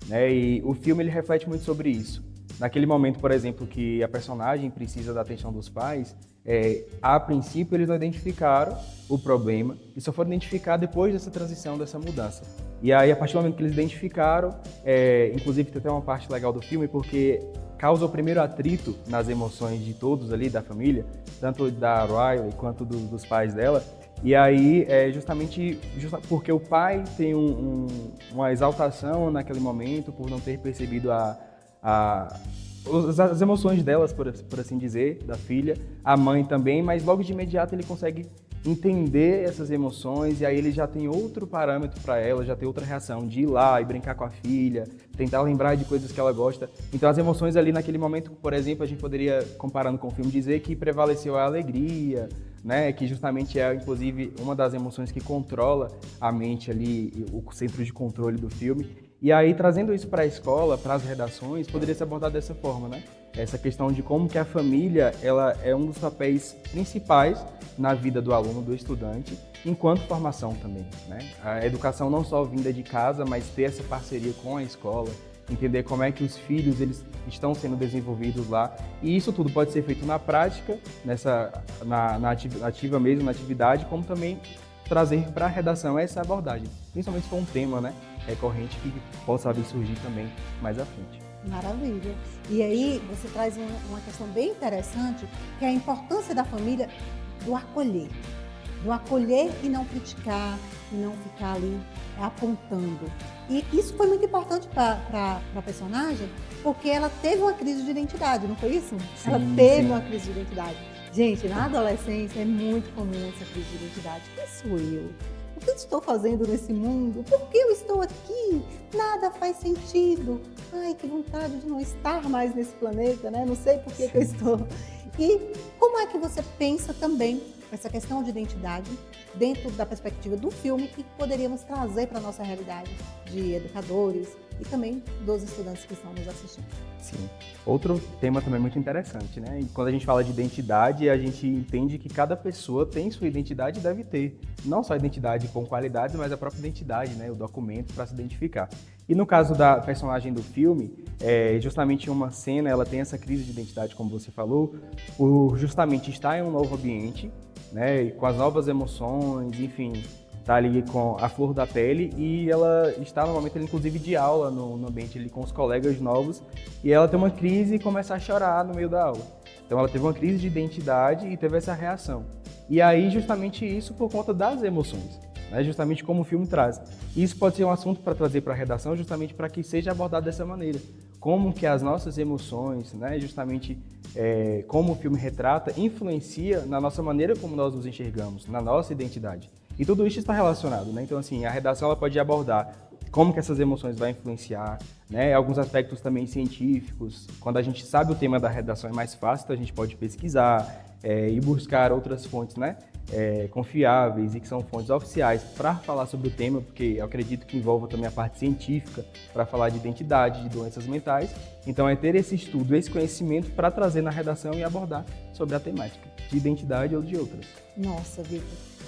Speaker 10: né? E o filme ele reflete muito sobre isso. Naquele momento, por exemplo, que a personagem precisa da atenção dos pais, a princípio eles não identificaram o problema e só foram identificar depois dessa transição, dessa mudança. E aí, a partir do momento que eles identificaram, inclusive tem até uma parte legal do filme, porque causa o primeiro atrito nas emoções de todos ali, da família, tanto da Riley quanto dos pais dela. E aí, justamente porque o pai tem uma exaltação naquele momento por não ter percebido as emoções delas, por assim dizer, da filha, a mãe também, mas logo de imediato ele consegue entender essas emoções e aí ele já tem outro parâmetro para ela, já tem outra reação de ir lá e brincar com a filha, tentar lembrar de coisas que ela gosta. Então as emoções ali naquele momento, por exemplo, a gente poderia, comparando com o filme, dizer que prevaleceu a alegria, né, que justamente é, inclusive, uma das emoções que controla a mente ali, o centro de controle do filme. E aí, trazendo isso para a escola, para as redações, poderia ser abordado dessa forma, né? Essa questão de como que a família, ela é um dos papéis principais na vida do aluno, do estudante, enquanto formação também, né? A educação não só vinda de casa, mas ter essa parceria com a escola, entender como é que os filhos eles estão sendo desenvolvidos lá. E isso tudo pode ser feito na prática, na ativa mesmo, na atividade, como também trazer para a redação essa abordagem, principalmente se for um tema, né, recorrente que possa vir surgir também mais à frente.
Speaker 1: Maravilha. E aí você traz uma questão bem interessante, que é a importância da família do acolher e não criticar, e não ficar ali apontando. E isso foi muito importante para a personagem, porque ela teve uma crise de identidade, não foi isso?
Speaker 10: Sim,
Speaker 1: ela teve
Speaker 10: sim.
Speaker 1: uma crise de identidade. Gente, na adolescência é muito comum essa crise de identidade. Quem sou eu? O que eu estou fazendo nesse mundo? Por que eu estou aqui? Nada faz sentido. Ai, que vontade de não estar mais nesse planeta, né? Não sei por que eu estou. E como é que você pensa também essa questão de identidade dentro da perspectiva do filme que poderíamos trazer para a nossa realidade de educadores e também dos estudantes que estão nos assistindo?
Speaker 10: Sim. Outro tema também muito interessante, né? E quando a gente fala de identidade, a gente entende que cada pessoa tem sua identidade e deve ter. Não só a identidade com qualidades, mas a própria identidade, né? O documento para se identificar. E no caso da personagem do filme, justamente uma cena, ela tem essa crise de identidade, como você falou, por justamente estar em um novo ambiente, né? E com as novas emoções, enfim, tá ali com a flor da pele e ela está no momento, inclusive, de aula no ambiente ali com os colegas novos e ela tem uma crise e começa a chorar no meio da aula. Então ela teve uma crise de identidade e teve essa reação. E aí, justamente isso por conta das emoções, né? Justamente como o filme traz. E isso pode ser um assunto para trazer para a redação, justamente para que seja abordado dessa maneira. Como que as nossas emoções, né? Justamente como o filme retrata, influencia na nossa maneira como nós nos enxergamos, na nossa identidade. E tudo isso está relacionado, né? Então, assim, a redação ela pode abordar como que essas emoções vão influenciar, né? Alguns aspectos também científicos. Quando a gente sabe o tema da redação é mais fácil, então a gente pode pesquisar e buscar outras fontes, né? Confiáveis e que são fontes oficiais para falar sobre o tema, porque eu acredito que envolva também a parte científica para falar de identidade, de doenças mentais. Então, é ter esse estudo, esse conhecimento para trazer na redação e abordar sobre a temática de identidade ou de outras.
Speaker 1: Nossa,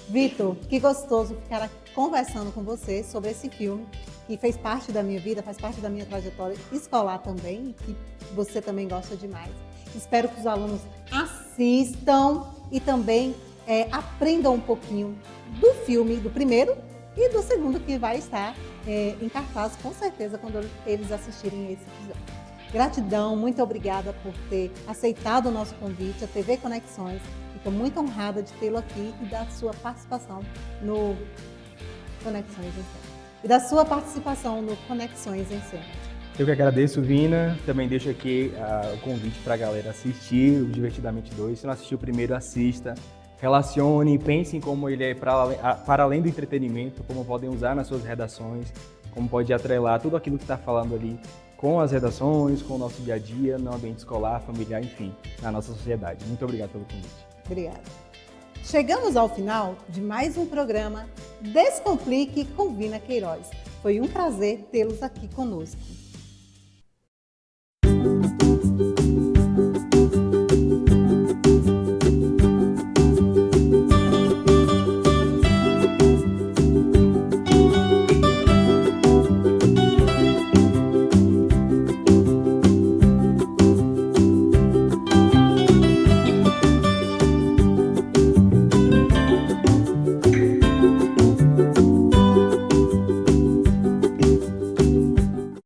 Speaker 1: Vitor, que gostoso ficar aqui conversando com você sobre esse filme que fez parte da minha vida, faz parte da minha trajetória escolar também, e que você também gosta demais. Espero que os alunos assistam e também aprendam um pouquinho do filme, do primeiro e do segundo que vai estar em cartaz, com certeza, quando eles assistirem esse episódio. Gratidão, muito obrigada por ter aceitado o nosso convite, a TV Conexões. Fico muito honrada de tê-lo aqui e da sua participação no Conexões em Cena. E da sua participação no Conexões em Cena.
Speaker 10: Eu que agradeço, Vina. Também deixo aqui o convite para a galera assistir o Divertidamente 2. Se não assistiu o primeiro, assista. Relacione, pense em como ele é para além do entretenimento, como podem usar nas suas redações, como pode atrelar tudo aquilo que está falando ali com as redações, com o nosso dia a dia, no ambiente escolar, familiar, enfim, na nossa sociedade. Muito obrigado pelo convite.
Speaker 1: Obrigada. Chegamos ao final de mais um programa Descomplique com Vina Queiroz. Foi um prazer tê-los aqui conosco.